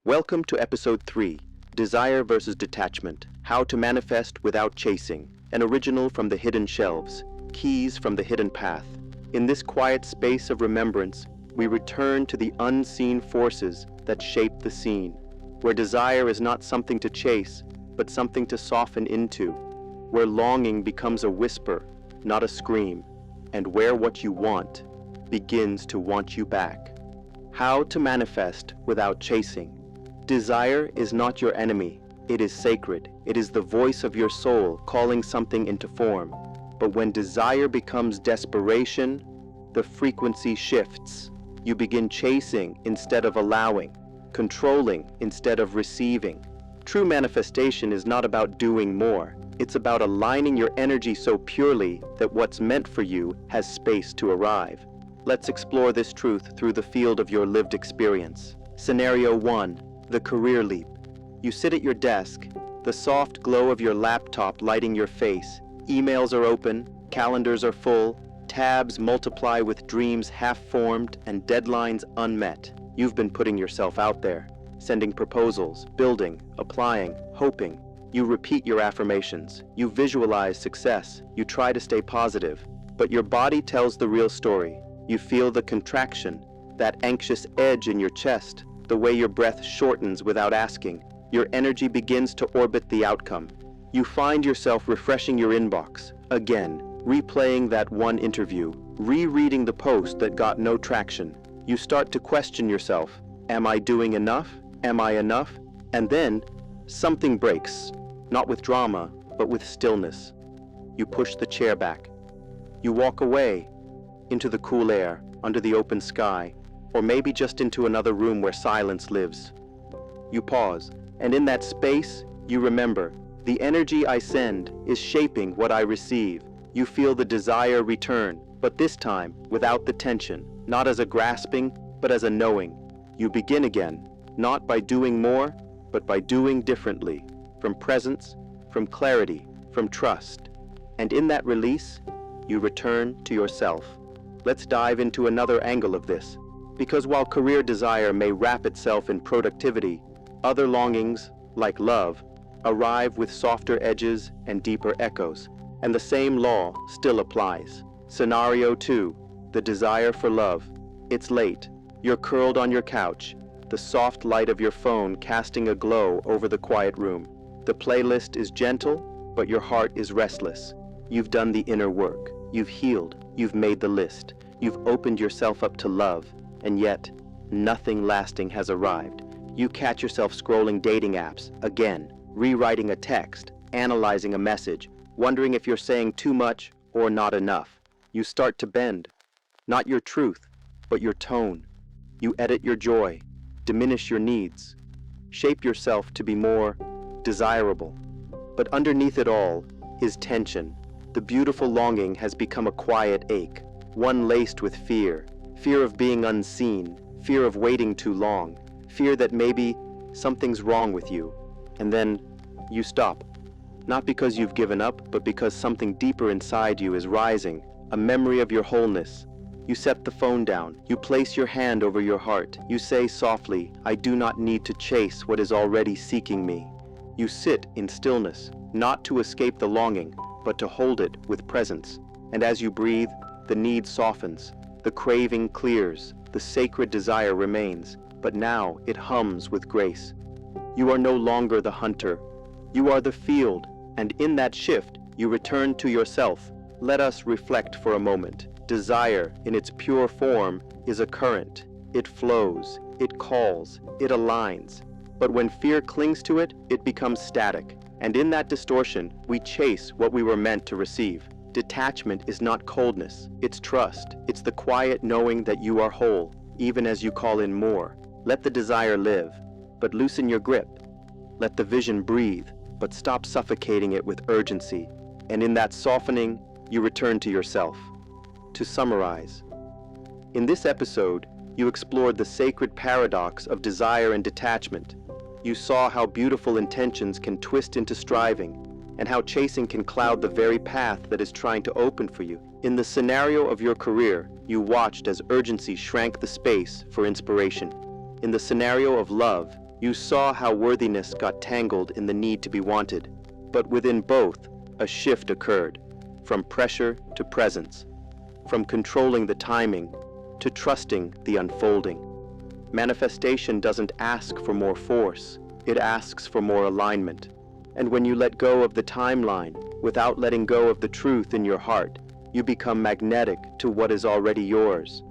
Welcome to Episode 3, Desire versus Detachment, How to Manifest Without Chasing, an original from the Hidden Shelves, Keys from the Hidden Path. In this quiet space of remembrance, we return to the unseen forces that shape the scene, where desire is not something to chase, but something to soften into, where longing becomes a whisper, not a scream, and where what you want begins to want you back. How to manifest without chasing. Desire is not your enemy. It is sacred. It is the voice of your soul calling something into form. But when desire becomes desperation, the frequency shifts. You begin chasing instead of allowing, controlling instead of receiving. True manifestation is not about doing more. It's about aligning your energy so purely that what's meant for you has space to arrive. Let's explore this truth through the field of your lived experience. Scenario 1. The career leap. You sit at your desk, the soft glow of your laptop lighting your face. Emails are open, calendars are full, tabs multiply with dreams half-formed and deadlines unmet. You've been putting yourself out there, sending proposals, building, applying, hoping. You repeat your affirmations. You visualize success. You try to stay positive. But your body tells the real story. You feel the contraction, that anxious edge in your chest, the way your breath shortens without asking. Your energy begins to orbit the outcome. You find yourself refreshing your inbox, again, replaying that one interview, rereading the post that got no traction. You start to question yourself. Am I doing enough? Am I enough? And then, something breaks, not with drama, but with stillness. You push the chair back. You walk away, into the cool air, under the open sky, or maybe just into another room where silence lives. You pause, and in that space, you remember, the energy I send is shaping what I receive. You feel the desire return, but this time, without the tension, not as a grasping, but as a knowing. You begin again, not by doing more, but by doing differently, from presence, from clarity, from trust. And in that release, you return to yourself. Let's dive into another angle of this. Because while career desire may wrap itself in productivity, other longings, like love, arrive with softer edges and deeper echoes, and the same law still applies. Scenario 2, the desire for love. It's late. You're curled on your couch, the soft light of your phone casting a glow over the quiet room. The playlist is gentle, but your heart is restless. You've done the inner work. You've healed. You've made the list. You've opened yourself up to love. And yet, nothing lasting has arrived. You catch yourself scrolling dating apps, again, rewriting a text, analyzing a message, wondering if you're saying too much or not enough. You start to bend, not your truth, but your tone. You edit your joy, diminish your needs, shape yourself to be more desirable. But underneath it all is tension. The beautiful longing has become a quiet ache, one laced with fear. Fear of being unseen, fear of waiting too long, fear that maybe something's wrong with you. And then you stop. Not because you've given up, but because something deeper inside you is rising, a memory of your wholeness. You set the phone down. You place your hand over your heart. You say softly, I do not need to chase what is already seeking me. You sit in stillness, not to escape the longing, but to hold it with presence. And as you breathe, the need softens. The craving clears, the sacred desire remains, but now it hums with grace. You are no longer the hunter. You are the field, and in that shift, you return to yourself. Let us reflect for a moment. Desire, in its pure form, is a current. It flows, it calls, it aligns. But when fear clings to it, it becomes static. And in that distortion, we chase what we were meant to receive. Detachment is not coldness, it's trust. It's the quiet knowing that you are whole, even as you call in more. Let the desire live, but loosen your grip. Let the vision breathe, but stop suffocating it with urgency. And in that softening, you return to yourself. To summarize, in this episode, you explored the sacred paradox of desire and detachment. You saw how beautiful intentions can twist into striving, and how chasing can cloud the very path that is trying to open for you. In the scenario of your career, you watched as urgency shrank the space for inspiration. In the scenario of love, You saw how worthiness got tangled in the need to be wanted, but within both, a shift occurred, from pressure to presence, from controlling the timing to trusting the unfolding. Manifestation doesn't ask for more force, it asks for more alignment. And when you let go of the timeline, without letting go of the truth in your heart, you become magnetic to what is already yours.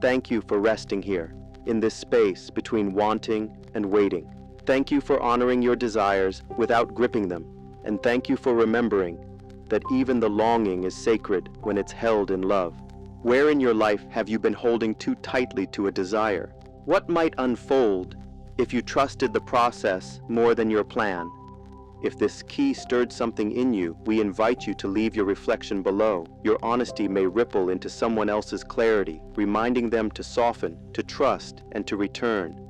Thank you for resting here, in this space between wanting and waiting. Thank you for honoring your desires without gripping them. And thank you for remembering that even the longing is sacred when it's held in love. Where in your life have you been holding too tightly to a desire? What might unfold if you trusted the process more than your plan? If this key stirred something in you, we invite you to leave your reflection below. Your honesty may ripple into someone else's clarity, reminding them to soften, to trust, and to return.